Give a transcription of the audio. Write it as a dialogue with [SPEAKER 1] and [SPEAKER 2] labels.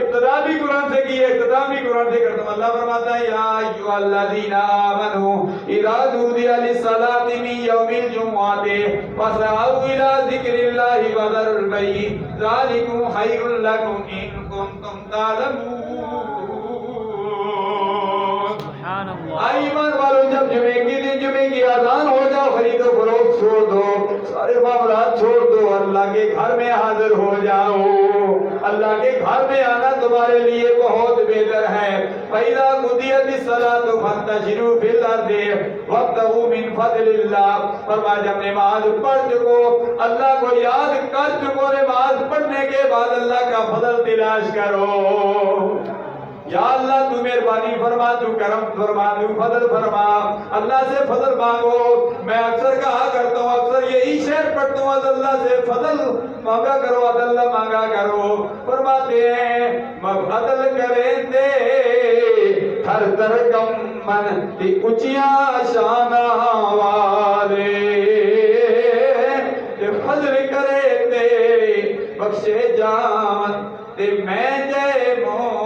[SPEAKER 1] ابتدا بھی قرآن سے کی ہے، اختتام بھی قرآن سے کرتا ہوں۔ اللہ فرماتا ہے یا ایھا الذین آمنوا اذا نودی للصلاۃ من یوم الجمعۃ فاسعوا الی ذکر اللہ وذروا البیع ذلکم خیر لکم ان کنتم تعلمون۔ ایمان والو جب جمعے کے دن جمعے کی اذان ہو جاؤ خرید و فروخت چھوڑ دو، سارے معاملات چھوڑ دو، اللہ کے گھر میں حاضر ہو جاؤ۔ اللہ کے گھر میں آنا تمہارے لیے بہت بہتر ہے۔ فَإِذَا قُضِيَتِ الصَّلَاةُ فَانتَشِرُوا فِي الْأَرْضِ وَابْتَغُوا مِنْ فَضْلِ اللَّهِ۔ فرمایا جب نماز پڑھ چکو، اللہ کو یاد کر چکو، نماز پڑھنے کے بعد اللہ کا فضل تلاش کرو۔ یا اللہ تو مہربانی فرما، تو کرم فرما، تو فضل فرما، اللہ سے فضل مانگو۔ میں اکثر کہا کرتا ہوں، اکثر یہی شعر پڑھتا ہوں، اللہ سے فضل مانگا کرو، اللہ مانگا کرو۔ فرماتے ہیں عدل کریں دے ہر در کم من تی اچیاں شانہ والے، فضل کرے تے بخشے جان تے میں جے مو